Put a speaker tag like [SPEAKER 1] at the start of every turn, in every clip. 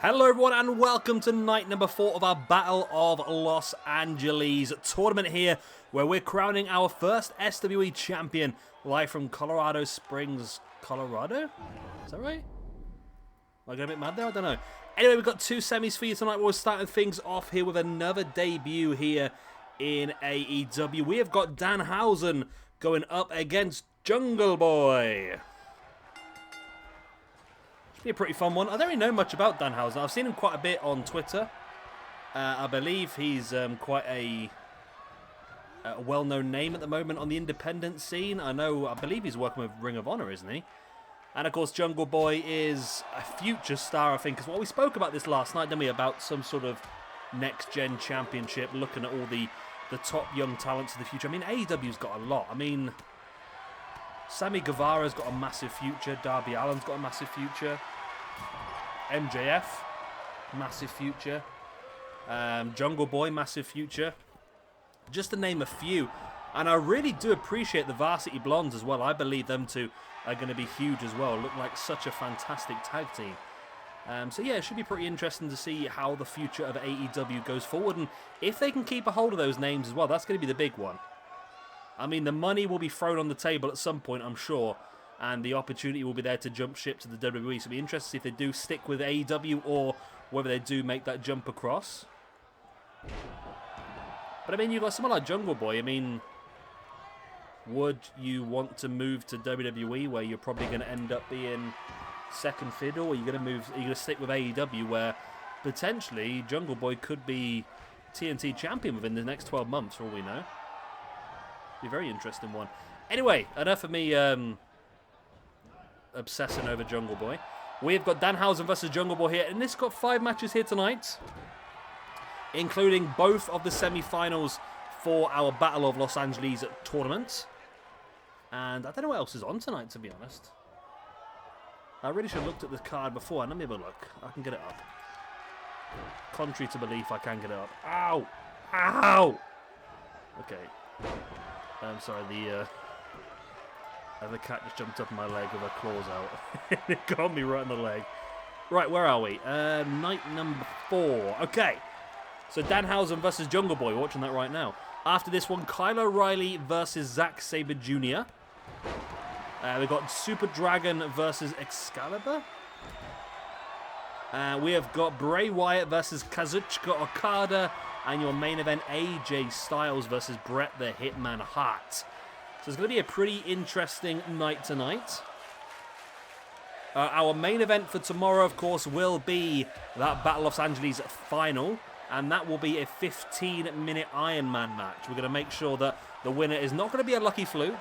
[SPEAKER 1] Hello everyone and welcome to night number 4 of our Battle of Los Angeles tournament here, where we're crowning our first SWE champion live from Colorado Springs, Colorado? Is that right? Am I getting a bit mad there? I don't know. Anyway, we've got two semis for you tonight. We're starting things off here with another debut here in AEW. We have got Danhausen going up against Jungle Boy. Be a pretty fun one. I don't really know much about Danhausen. I've seen him quite a bit on Twitter. I believe he's quite a well-known name at the moment on the independent scene. I believe he's working with Ring of Honor, isn't he? And of course, Jungle Boy is a future star, I think, as well. We spoke about this last night, didn't we? About some sort of next-gen championship, looking at all the top young talents of the future. I mean, AEW's got a lot. I mean, Sammy Guevara's got a massive future. Darby Allin's got a massive future. MJF, massive future. Jungle Boy, massive future. Just to name a few. And I really do appreciate the Varsity Blondes as well. I believe them two are going to be huge as well. Look like such a fantastic tag team. So yeah, it should be pretty interesting to see how the future of AEW goes forward. And if they can keep a hold of those names as well, that's going to be the big one. I mean, the money will be thrown on the table at some point, I'm sure. And the opportunity will be there to jump ship to the WWE. So it'll be interesting to see if they do stick with AEW or whether they do make that jump across. But I mean, you've got someone like Jungle Boy. I mean, would you want to move to WWE where you're probably going to end up being second fiddle? Or are you going to stick with AEW where potentially Jungle Boy could be TNT champion within the next 12 months, for all we know? Be a very interesting one. Anyway, enough of me obsessing over Jungle Boy. We've got Danhausen versus Jungle Boy here, and this got 5 matches here tonight, including both of the semi-finals for our Battle of Los Angeles tournament. And I don't know what else is on tonight, to be honest. I really should have looked at the card before. Let me have a look. I can get it up. Contrary to belief, I can get it up. Ow! Ow! Okay. I'm sorry, the cat just jumped up my leg with her claws out. It got me right in the leg. Right, where are we? Night number 4. Okay. So Danhausen versus Jungle Boy. We're watching that right now. After this one, Reilly versus Zack, Sabre Jr. We've got Super Dragon versus Excalibur. We have got Bray Wyatt versus Kazuchika Okada. And your main event, AJ Styles versus Bret the Hitman Hart. So it's going to be a pretty interesting night tonight. Our main event for tomorrow, of course, will be that Battle of Los Angeles final. And that will be a 15-minute Iron Man match. We're going to make sure that the winner is not going to be a lucky fluke.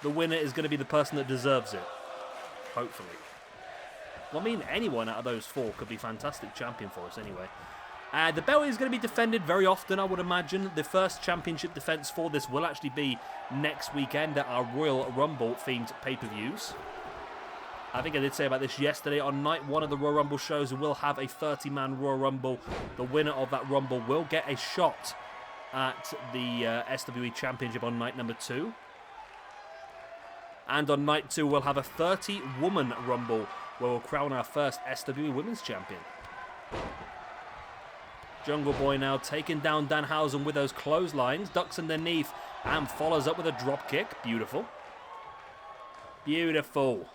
[SPEAKER 1] The winner is going to be the person that deserves it. Hopefully. Well, I mean, anyone out of those 4 could be fantastic champion for us anyway. The belt is going to be defended very often, I would imagine. The first championship defense for this will actually be next weekend at our Royal Rumble-themed pay-per-views. I think I did say about this yesterday. On night 1 of the Royal Rumble shows, we will have a 30-man Royal Rumble. The winner of that Rumble will get a shot at the SWE Championship on night number 2. And on night 2, we'll have a 30-woman Rumble where we'll crown our first SWE Women's Champion. Jungle Boy now taking down Danhausen with those clotheslines, ducks underneath, and follows up with a drop kick. Beautiful. Beautiful.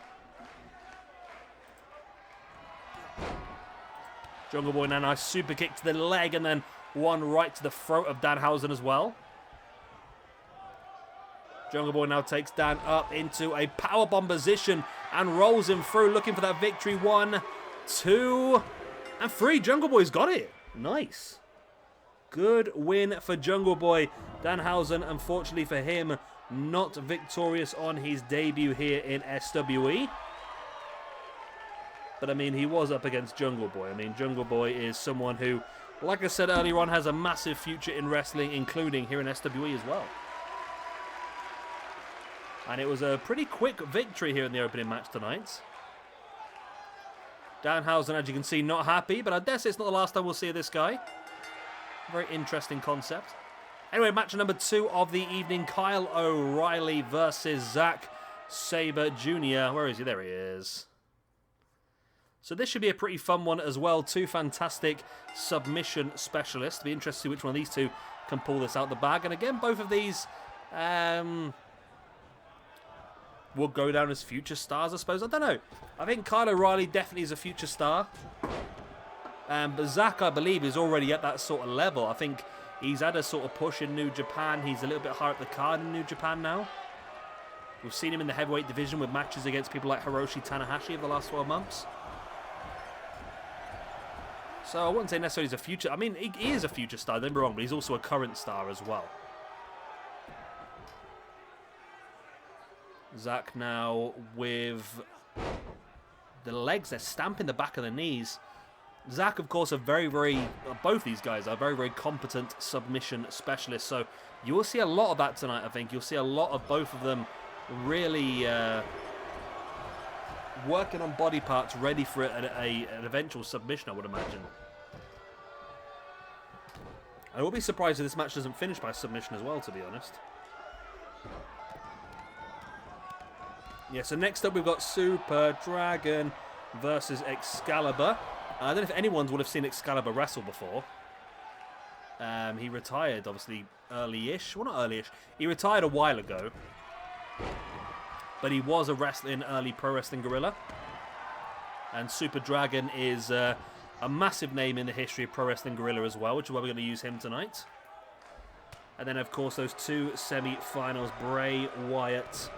[SPEAKER 1] Jungle Boy now nice super kick to the leg, and then one right to the throat of Danhausen as well. Jungle Boy now takes Dan up into a powerbomb position and rolls him through, looking for that victory. 1, 2, and 3. Jungle Boy's got it. Nice. Good win for Jungle Boy. Danhausen, unfortunately for him, not victorious on his debut here in SWE. But I mean, he was up against Jungle Boy. I mean, Jungle Boy is someone who, like I said earlier on, has a massive future in wrestling, including here in SWE as well. And it was a pretty quick victory here in the opening match tonight. Danhausen, as you can see, not happy, but I guess it's not the last time we'll see this guy. Very interesting concept. Anyway, match number 2 of the evening, Kyle O'Reilly versus Zack, Sabre Jr. Where is he? There he is. So this should be a pretty fun one as well. Two fantastic submission specialists. Be interested to see which one of these two can pull this out the bag. And again, both of these will go down as future stars, I suppose. I don't know. I think Kyle O'Reilly definitely is a future star. But Zack, I believe, is already at that sort of level. I think he's had a sort of push in New Japan. He's a little bit higher up the card in New Japan now. We've seen him in the heavyweight division with matches against people like Hiroshi Tanahashi over the last 12 months. So I wouldn't say necessarily he's a future... I mean, he is a future star, don't be wrong, but he's also a current star as well. Zack now with the legs. They're stamping the back of the knees. Zack, of course, both these guys are very, very competent submission specialists. So you will see a lot of that tonight, I think. You'll see a lot of both of them really working on body parts ready for an eventual submission, I would imagine. I will be surprised if this match doesn't finish by submission as well, to be honest. Yeah, so next up we've got Super Dragon versus Excalibur. I don't know if anyone would have seen Excalibur wrestle before. He retired, obviously, early-ish. Well, not early-ish. He retired a while ago. But he was a wrestler in early Pro Wrestling Guerrilla. And Super Dragon is a massive name in the history of Pro Wrestling Guerrilla as well, which is why we're going to use him tonight. And then, of course, those two semi-finals, Bray, Wyatt,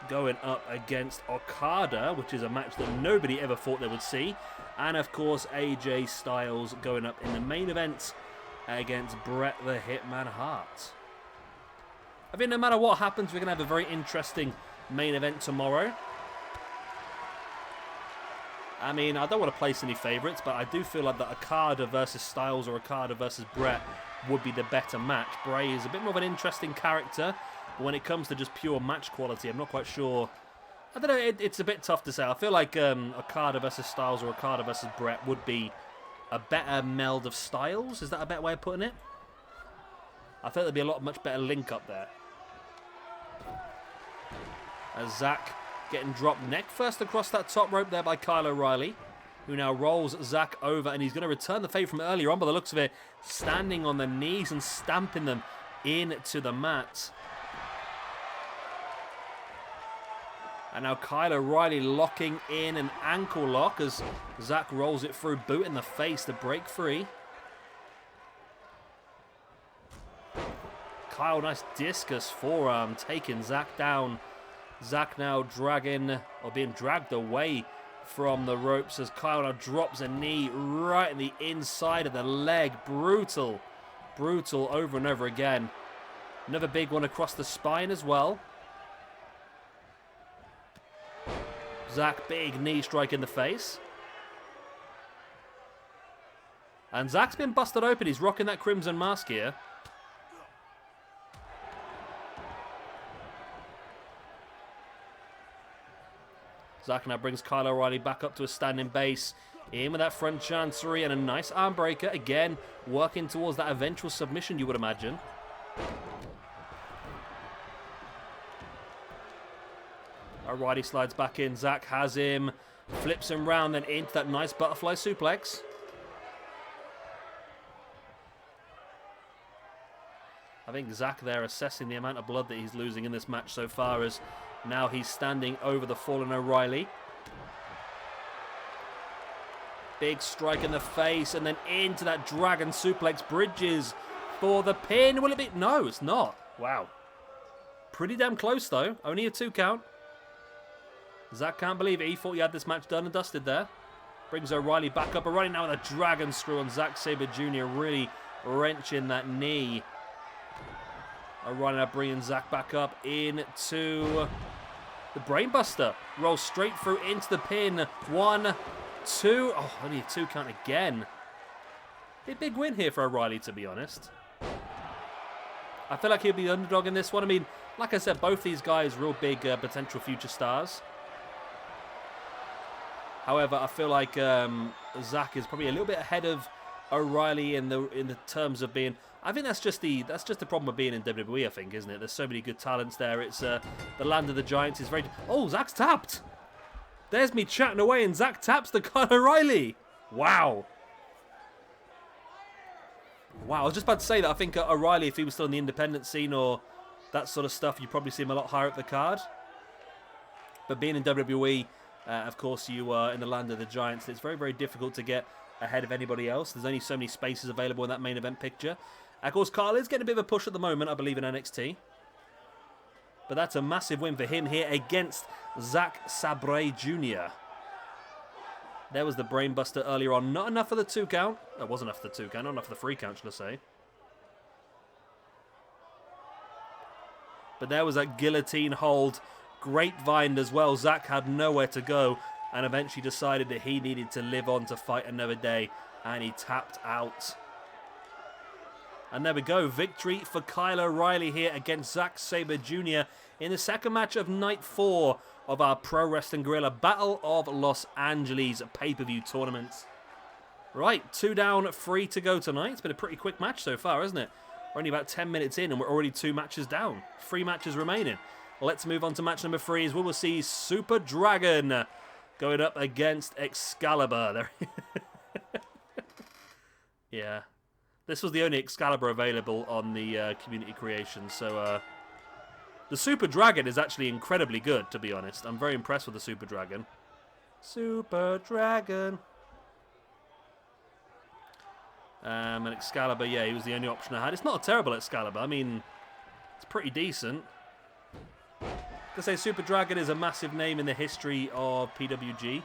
[SPEAKER 1] going up against Okada, which is a match that nobody ever thought they would see. And, of course, AJ Styles going up in the main event against Bret the Hitman Hart. I think no matter what happens, we're going to have a very interesting main event tomorrow. I mean, I don't want to place any favourites, but I do feel like that Okada versus Styles or Okada versus Bret would be the better match. Bray is a bit more of an interesting character, but when it comes to just pure match quality, I'm not quite sure. I don't know, it's a bit tough to say. I feel like Okada versus Styles or Okada versus Bret would be a better meld of styles. Is that a better way of putting it? I think there'd be a much better link up there. As Zack getting dropped neck first across that top rope there by Kyle O'Reilly, who now rolls Zack over, and he's going to return the fade from earlier on by the looks of it, standing on the knees and stamping them into the mat. And now Kyle O'Reilly locking in an ankle lock as Zack rolls it through, boot in the face to break free. Kyle, nice discus forearm, taking Zack down. Zack now being dragged away from the ropes as Kyle now drops a knee right in the inside of the leg. Brutal. Brutal over and over again. Another big one across the spine as well. Zack, big knee strike in the face. And Zack's been busted open. He's rocking that crimson mask here. Zack now brings Kyle O'Reilly back up to a standing base. In with that front chancery and a nice arm breaker. Again, working towards that eventual submission, you would imagine. O'Reilly slides back in. Zack has him. Flips him round, then into that nice butterfly suplex. I think Zack there assessing the amount of blood that he's losing in this match so far, as now he's standing over the fallen O'Reilly. Big strike in the face, and then into that dragon suplex. Bridges for the pin. Will it be? No, it's not. Wow. Pretty damn close, though. Only a 2 count. Zack can't believe it. He thought he had this match done and dusted there. Brings O'Reilly back up. O'Reilly now with a dragon screw on Zack Sabre Jr. Really wrenching that knee. O'Reilly now bringing Zack back up into the brainbuster. Rolls straight through into the pin. 1, 2. Oh, only a 2 count again. A big win here for O'Reilly, to be honest. I feel like he'll be the underdog in this one. I mean, like I said, both these guys real big potential future stars. However, I feel like Zack is probably a little bit ahead of O'Reilly in the terms of being. I think that's just the problem of being in WWE. I think, isn't it? There's so many good talents there. It's the land of the giants is very. Oh, Zack's tapped. There's me chatting away and Zack taps the Kyle O'Reilly. Wow. Wow, I was just about to say that I think O'Reilly, if he was still in the independent scene or that sort of stuff, you'd probably see him a lot higher up the card. But being in WWE, of course, you are in the land of the giants. It's very, very difficult to get ahead of anybody else. There's only so many spaces available in that main event picture. Of course, Kyle is getting a bit of a push at the moment, I believe, in NXT. But that's a massive win for him here against Zack Sabre Jr. There was the brainbuster earlier on. Not enough for the 2 count. It wasn't enough for the 2 count. Not enough for the 3 count, should I say. But there was that guillotine hold. Grapevine as well. Zack had nowhere to go and eventually decided that he needed to live on to fight another day. And he tapped out. And there we go. Victory for Kyle O'Reilly here against Zack Sabre Jr. in the second match of Night 4 of our Pro Wrestling Guerrilla Battle of Los Angeles pay-per-view tournament. Right, 2 down, 3 to go tonight. It's been a pretty quick match so far, isn't it? We're only about 10 minutes in and we're already 2 matches down. 3 matches remaining. Let's move on to match number 3 as we will see Super Dragon going up against Excalibur. Yeah. This was the only Excalibur available on the community creation, so the Super Dragon is actually incredibly good, to be honest. I'm very impressed with the Super Dragon. Super Dragon. And Excalibur, yeah, he was the only option I had. It's not a terrible Excalibur. I mean, it's pretty decent. To say Super Dragon is a massive name in the history of PWG.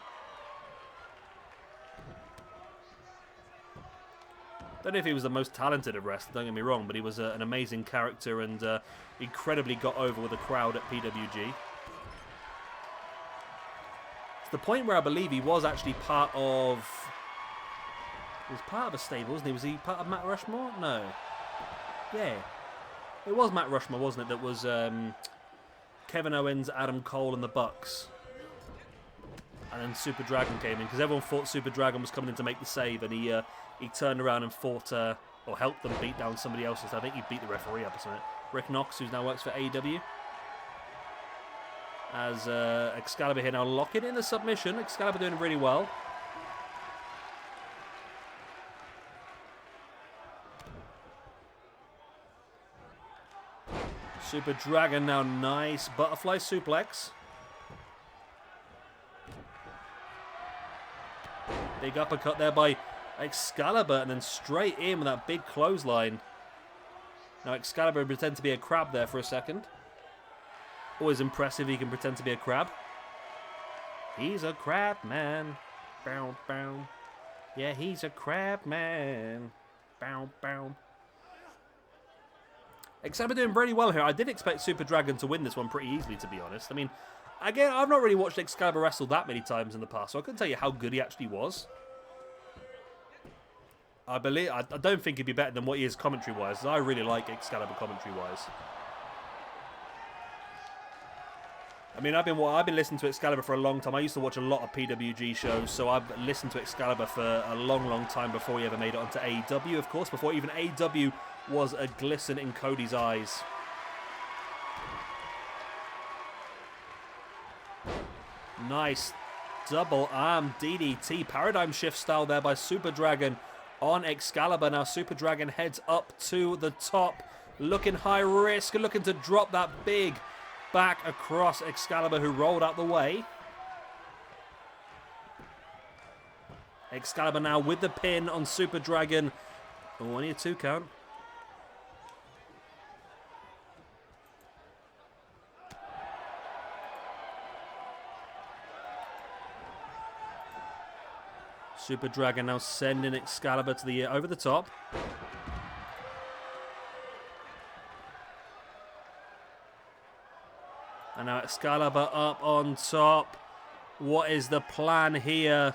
[SPEAKER 1] Don't know if he was the most talented of wrestlers, don't get me wrong, but he was an amazing character and incredibly got over with the crowd at PWG. It's the point where I believe he was actually part of... He was part of a stable, wasn't he? Was he part of Matt Rushmore? No. Yeah. It was Matt Rushmore, wasn't it? That was Kevin Owens, Adam Cole and the Bucks. And then Super Dragon came in, because everyone thought Super Dragon was coming in to make the save, and he turned around and fought, or helped them beat down somebody else. I think he beat the referee up or something. Rick Knox, who now works for AEW. As Excalibur here now locking in the submission. Excalibur doing really well. Super Dragon now, nice butterfly suplex. Big uppercut there by Excalibur, and then straight in with that big clothesline. Now Excalibur pretend to be a crab there for a second. Always impressive he can pretend to be a crab. He's a crab man. Bow, bow. Yeah, he's a crab man. Bow, bow. Excalibur doing really well here. I did expect Super Dragon to win this one pretty easily, to be honest. I mean, again, I've not really watched Excalibur wrestle that many times in the past, so I couldn't tell you how good he actually was. I don't think he'd be better than what he is commentary-wise. I really like Excalibur commentary-wise. I mean, I've been listening to Excalibur for a long time. I used to watch a lot of PWG shows, so I've listened to Excalibur for a long, long time before he ever made it onto AEW, of course, before even AEW was a glisten in Cody's eyes. Nice double arm DDT, paradigm shift style there by Super Dragon on Excalibur. Now Super Dragon heads up to the top, looking high risk, looking to drop that big back across Excalibur, who rolled out the way. Excalibur now with the pin on Super Dragon. Oh, only a 2 count. Super Dragon now sending Excalibur to the over the top. And now Excalibur up on top. What is the plan here?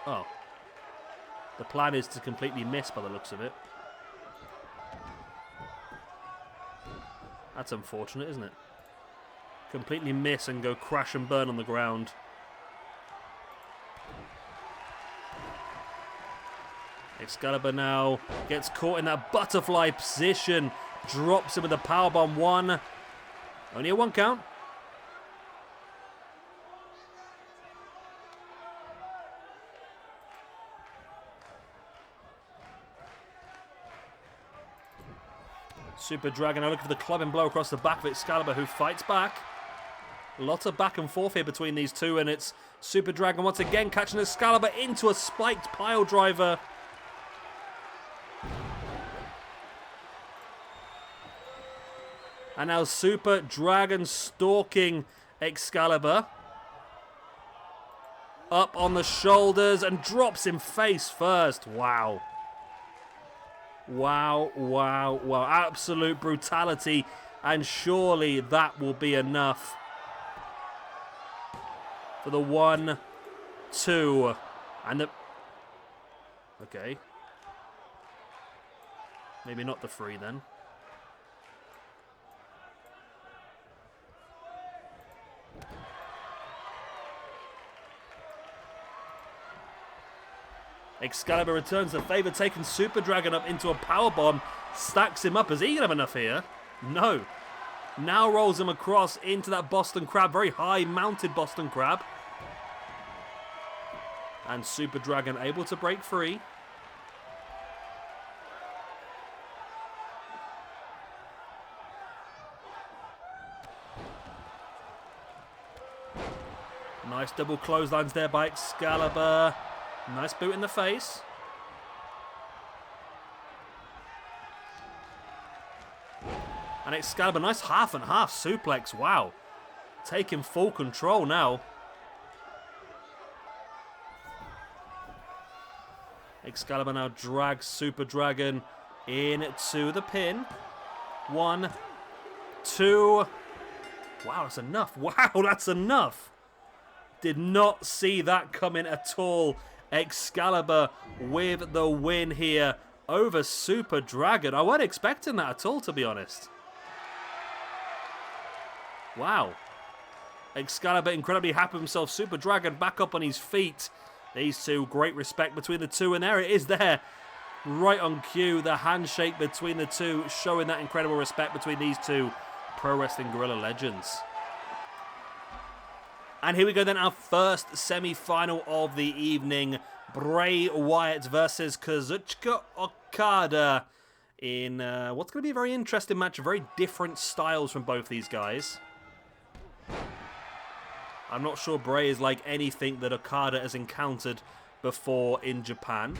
[SPEAKER 1] Oh. The plan is to completely miss by the looks of it. That's unfortunate, isn't it? Completely miss and go crash and burn on the ground. Excalibur now gets caught in that butterfly position. Drops him with a powerbomb 1. Only a 1 count. Super Dragon now looking for the clubbing blow across the back of Excalibur, who fights back. Lots of back and forth here between these two, and it's Super Dragon once again catching Excalibur into a spiked pile driver. And now Super Dragon stalking Excalibur. Up on the shoulders and drops him face first. Wow. Wow, wow, wow. Absolute brutality. And surely that will be enough for the 1, 2, and the... Okay. Maybe not the 3 then. Excalibur returns the favour, taking Super Dragon up into a powerbomb, stacks him up. Is he going to have enough here? No. Now rolls him across into that Boston Crab, very high mounted Boston Crab. And Super Dragon able to break free. Nice double clotheslines there by Excalibur. Nice boot in the face. And Excalibur, nice half and half suplex. Wow. Taking full control now. Excalibur now drags Super Dragon into the pin. 1, 2. Wow, that's enough. Wow, that's enough. Did not see that coming at all. Excalibur with the win here over Super Dragon. I wasn't expecting that at all, to be honest. Wow. Excalibur incredibly happy with himself. Super Dragon back up on his feet. These two, great respect between the two. And there it is there. Right on cue. The handshake between the two, showing that incredible respect between these two Pro Wrestling Guerrilla legends. And here we go then, our first semi-final of the evening. Bray Wyatt versus Kazuchika Okada in what's going to be a very interesting match. Very different styles from both these guys. I'm not sure Bray is like anything that Okada has encountered before in Japan.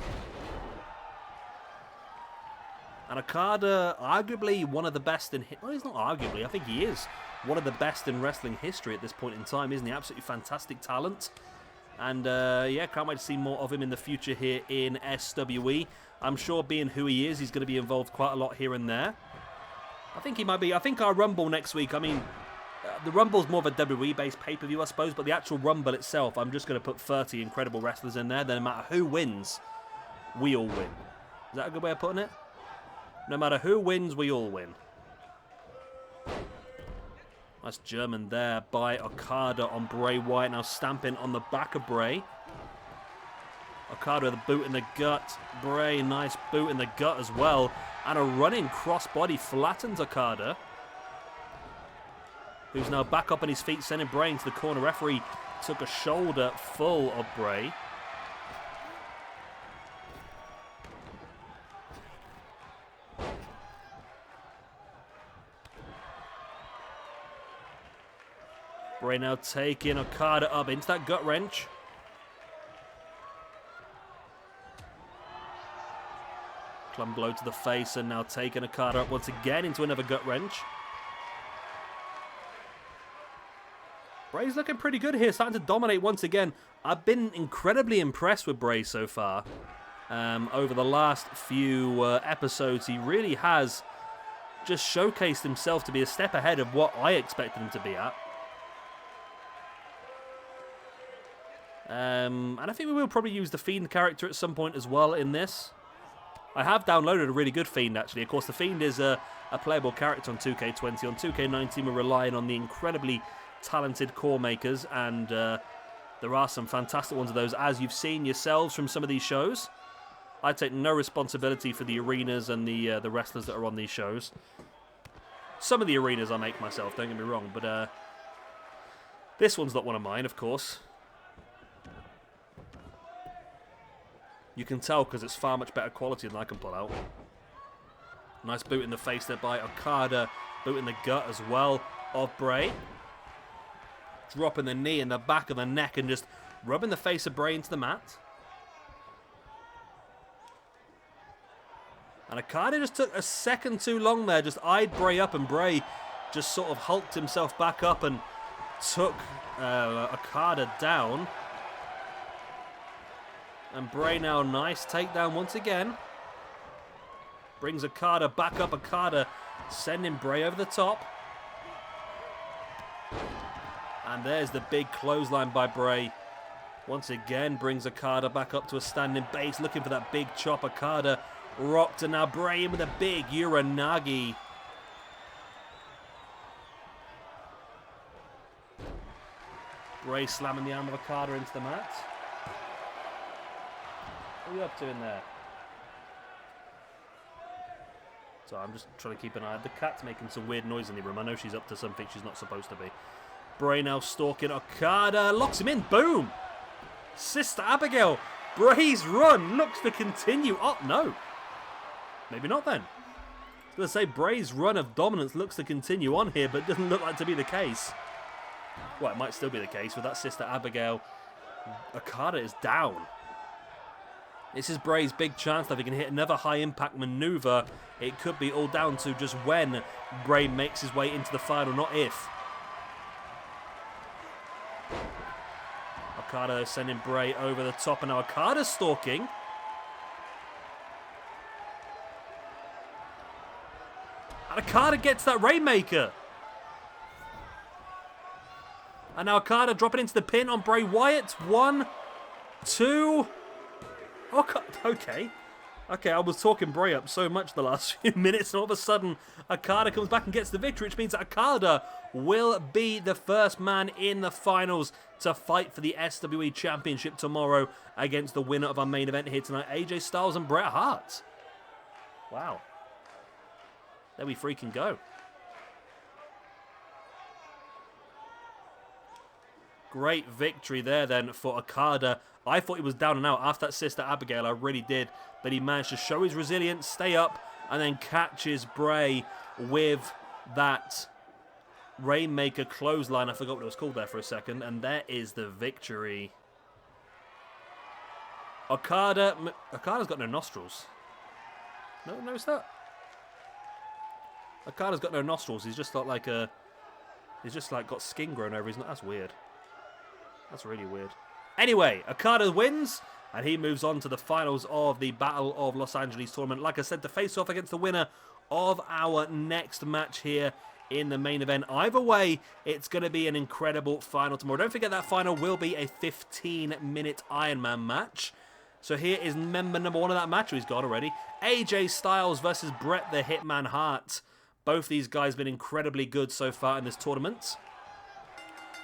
[SPEAKER 1] And Okada, arguably one of the best in... Well, he's not arguably. I think he is one of the best in wrestling history at this point in time, isn't he? Absolutely fantastic talent. And, yeah, can't wait to see more of him in the future here in SWE. I'm sure being who he is, he's going to be involved quite a lot here and there. I think he might be... I think our Rumble next week, I mean... the Rumble's more of a WWE-based pay-per-view, I suppose, but the actual Rumble itself, I'm just going to put 30 incredible wrestlers in there. Then no matter who wins, we all win. Is that a good way of putting it? No matter who wins, we all win. Nice German there by Okada on Bray Wyatt. Now stamping on the back of Bray. Okada with a boot in the gut. Bray, nice boot in the gut as well. And a running crossbody flattens Okada, who's now back up on his feet, sending Bray into the corner. Referee took a shoulder full of Bray. Bray now taking Okada up into that gut wrench. Club blow to the face, and now taking Okada up once again into another gut wrench. Bray's looking pretty good here, starting to dominate once again. I've been incredibly impressed with Bray so far. Over the last few episodes, he really has just showcased himself to be a step ahead of what I expected him to be at. And I think we will probably use the Fiend character at some point as well in this. I have downloaded a really good Fiend, actually. Of course, the Fiend is a playable character on 2K20. On 2K19, we're relying on the incredibly talented core makers, and there are some fantastic ones of those, as you've seen yourselves from some of these shows. I take no responsibility for the arenas and the wrestlers that are on these shows. Some of the arenas I make myself, don't get me wrong, but this one's not one of mine, of course. You can tell because it's far much better quality than I can pull out. Nice boot in the face there by Okada. Boot in the gut as well of Bray. Dropping the knee in the back of the neck and just rubbing the face of Bray into the mat. And Okada just took a second too long there. Just eyed Bray up, and Bray just sort of hulked himself back up and took Okada down. And Bray now, nice takedown once again. Brings Okada back up. Okada sending Bray over the top. And there's the big clothesline by Bray. Once again, brings Okada back up to a standing base, looking for that big chop. Okada rocked, and now Bray in with a big Uranagi. Bray slamming the arm of Okada into the mat. What are you up to in there? So I'm just trying to keep an eye. The cat's making some weird noise in the room. I know she's up to something she's not supposed to be. Bray now stalking Okada. Locks him in. Boom! Sister Abigail. Bray's run looks to continue. Oh, no. Maybe not then. I was going to say Bray's run of dominance looks to continue on here, but doesn't look like to be the case. Well, it might still be the case with that Sister Abigail. Okada is down. This is Bray's big chance that if he can hit another high-impact maneuver, it could be all down to just when Bray makes his way into the final, not if. Okada sending Bray over the top, and now Okada's stalking. And Okada gets that Rainmaker. And now Okada dropping into the pin on Bray Wyatt. 1, 2... Okay. Okay, I was talking Bray up so much the last few minutes, and all of a sudden, Okada comes back and gets the victory, which means that Okada will be the first man in the finals to fight for the SWE Championship tomorrow against the winner of our main event here tonight, AJ Styles and Bret Hart. Wow. There we freaking go. Great victory there then for Okada. I thought he was down and out after that Sister Abigail. I really did. But he managed to show his resilience, stay up, and then catches Bray with that Rainmaker clothesline. I forgot what it was called there for a second. And there is the victory. Okada's got no nostrils. No, notice that? Okada's got no nostrils. He's just got like a... He's just like got skin grown over his nose. That's weird. That's really weird. Anyway, Okada wins, and he moves on to the finals of the Battle of Los Angeles tournament. Like I said, to face off against the winner of our next match here in the main event. Either way, it's going to be an incredible final tomorrow. Don't forget that final will be a 15-minute Iron Man match. So here is member number 1 of that match. He's gone already. AJ Styles versus Bret the Hitman Hart. Both these guys have been incredibly good so far in this tournament.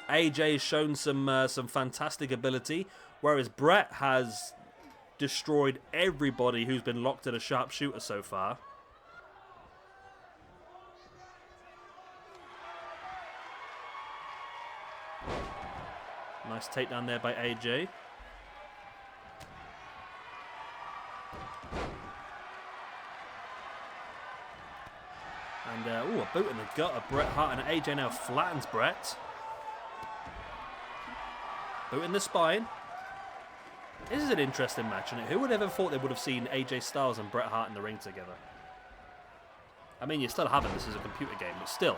[SPEAKER 1] AJ has shown some fantastic ability, whereas Bret has destroyed everybody who's been locked at a sharpshooter so far. Nice takedown there by AJ. And, a boot in the gut of Bret Hart, and AJ now flattens Bret. Boot in the spine. This is an interesting match, and who would ever thought they would have seen AJ Styles and Bret Hart in the ring together? I mean, you're still having this as a computer game, but still.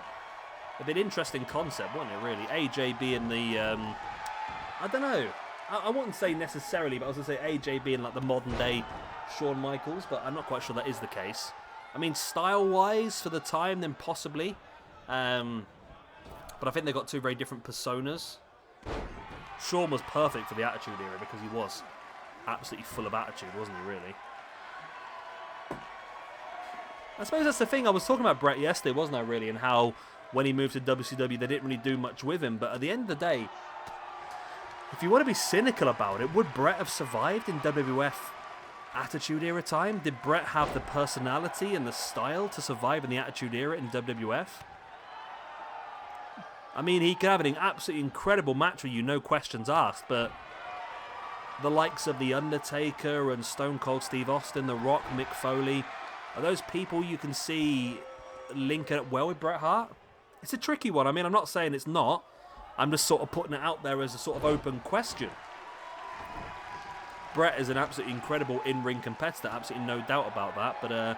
[SPEAKER 1] It'd be an interesting concept, wouldn't it, really? AJ being the, I don't know. I wouldn't say necessarily, but I was going to say AJ being like the modern-day Shawn Michaels, but I'm not quite sure that is the case. I mean, style-wise, for the time, then possibly. But I think they've got two very different personas. Shawn was perfect for the Attitude Era because he was absolutely full of attitude, wasn't he, really? I suppose that's the thing. I was talking about Bret yesterday, wasn't I, really, and how when he moved to WCW, they didn't really do much with him. But at the end of the day, if you want to be cynical about it, would Bret have survived in WWF Attitude Era time? Did Bret have the personality and the style to survive in the Attitude Era in WWF? I mean, he could have an absolutely incredible match with you, no questions asked, but the likes of The Undertaker and Stone Cold Steve Austin, The Rock, Mick Foley, Are those people you can see linking up well with Bret Hart? It's a tricky one. I mean, I'm not saying it's not. I'm just sort of putting it out there as a sort of open question. Bret is an absolutely incredible in-ring competitor, absolutely no doubt about that, but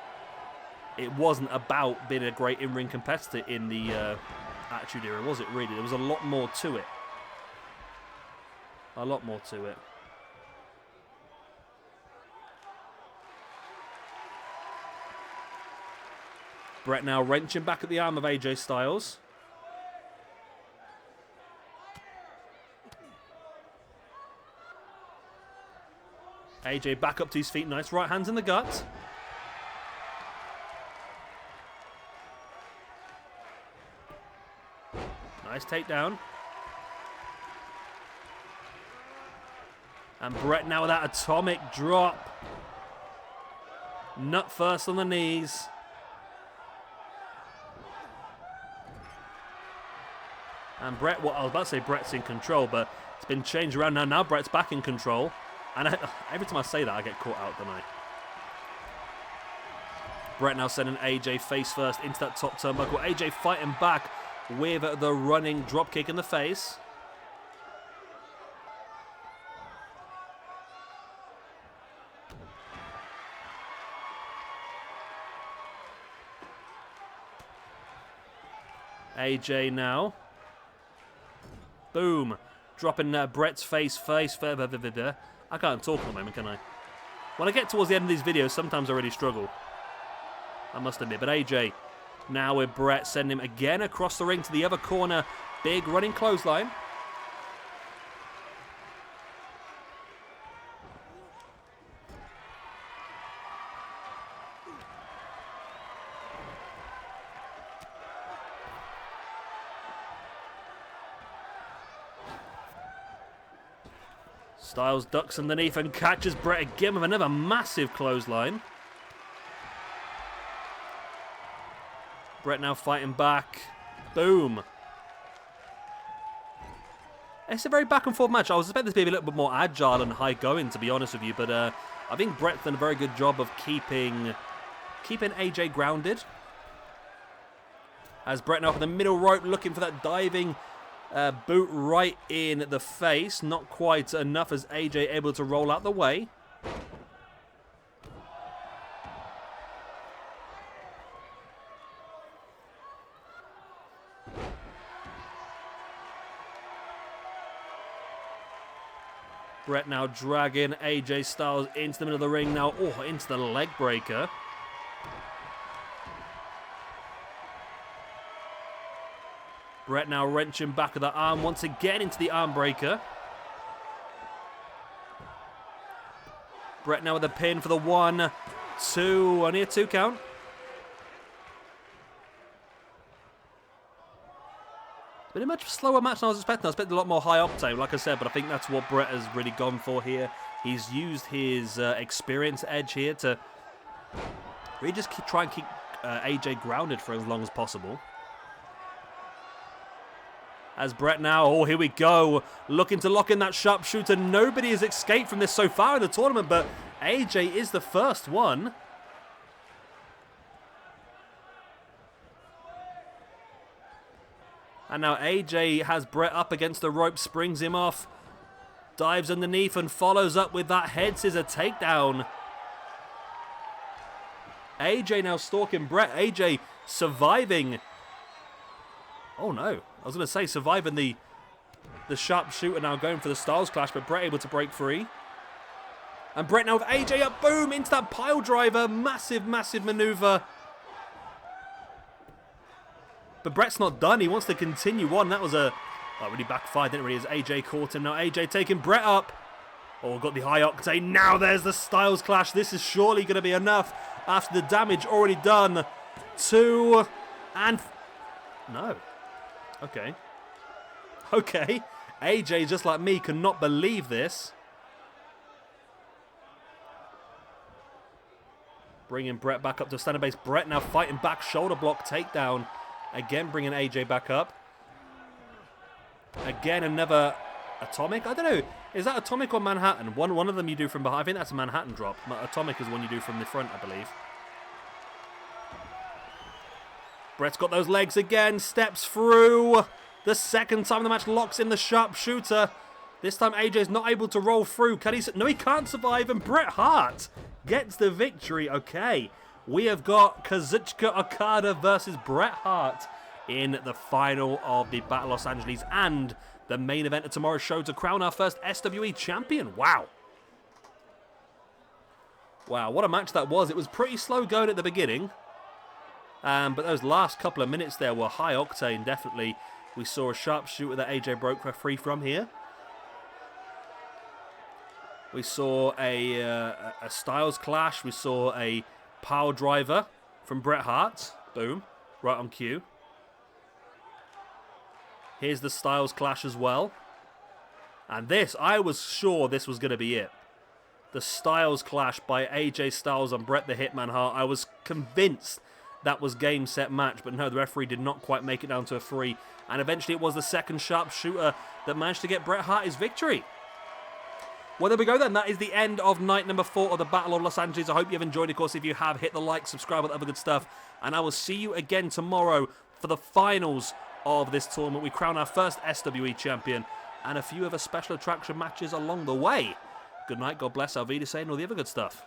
[SPEAKER 1] it wasn't about being a great in-ring competitor in the Attitude Era, was it really? There was a lot more to it. A lot more to it. Bret now wrenching back at the arm of AJ Styles. AJ back up to his feet. Nice right hands in the gut. Nice takedown. And Bret now with that atomic drop. Nut first on the knees. And Bret, well, I was about to say Bret's in control, but it's been changed around now. Now Bret's back in control. And every time I say that, I get caught out, don't I? Bret now sending AJ face first into that top turnbuckle. AJ fighting back with the running dropkick in the face. AJ now. Boom. Dropping Bret's face. I can't talk at the moment, can I? When I get towards the end of these videos, sometimes I really struggle. I must admit. But AJ now with Bret, send him again across the ring to the other corner. Big running clothesline. Styles ducks underneath and catches Bret again with another massive clothesline. Bret now fighting back. Boom. It's a very back and forth match. I was expecting this to be a little bit more agile and high going, to be honest with you, but I think Bret's done a very good job of keeping AJ grounded. As Bret now up in the middle rope looking for that diving boot right in the face. Not quite enough as AJ able to roll out the way. Bret now dragging AJ Styles into the middle of the ring now. Oh, into the leg breaker. Bret now wrenching back of the arm once again into the arm breaker. Bret now with a pin for the 1, 2, only a 2 count. It's been a much slower match than I was expecting. I was expecting a lot more high octane, like I said, but I think that's what Bret has really gone for here. He's used his experience edge here to really just try and keep AJ grounded for as long as possible. As Bret now, oh, here we go, looking to lock in that sharpshooter. Nobody has escaped from this so far in the tournament, but AJ is the first one. And now AJ has Bret up against the rope, springs him off, dives underneath and follows up with that head scissor takedown. AJ now stalking Bret. AJ surviving. Oh no, I was going to say surviving the sharpshooter now going for the Styles Clash, but Bret able to break free. And Bret now with AJ up, boom, into that pile driver. Massive, massive maneuver. But Bret's not done. He wants to continue on. That was really backfired, didn't it really, as AJ caught him. Now AJ taking Bret up. Oh, got the high octane. Now there's the Styles Clash. This is surely going to be enough after the damage already done. 2 and... No. Okay. Okay. AJ, just like me, cannot believe this. Bringing Bret back up to a standing base. Bret now fighting back. Shoulder block takedown. Again, bringing AJ back up. Again, another atomic. I don't know. Is that atomic or Manhattan? One of them you do from behind. I think that's a Manhattan drop. Atomic is one you do from the front, I believe. Bret's got those legs again, steps through. The second time the match locks in the sharpshooter. This time AJ's not able to roll through. Can he? No, he can't survive, and Bret Hart gets the victory. Okay, we have got Kazuchika Okada versus Bret Hart in the final of the Battle of Los Angeles and the main event of tomorrow's show to crown our first SWE champion. Wow. Wow, what a match that was. It was pretty slow going at the beginning. But those last couple of minutes there were high octane, definitely. We saw a sharpshooter that AJ broke free from here. We saw a Styles clash. We saw a power driver from Bret Hart. Boom. Right on cue. Here's the Styles clash as well. And this, I was sure this was going to be it. The Styles clash by AJ Styles and Bret the Hitman Hart. I was convinced that was game, set, match. But no, the referee did not quite make it down to a 3. And eventually it was the second sharpshooter that managed to get Bret Hart his victory. Well, there we go then. That is the end of night number 4 of the Battle of Los Angeles. I hope you've enjoyed. Of course, if you have, hit the like, subscribe, all that other good stuff. And I will see you again tomorrow for the finals of this tournament. We crown our first SWE champion and a few other special attraction matches along the way. Good night, God bless, Auf Wiedersehen, and all the other good stuff.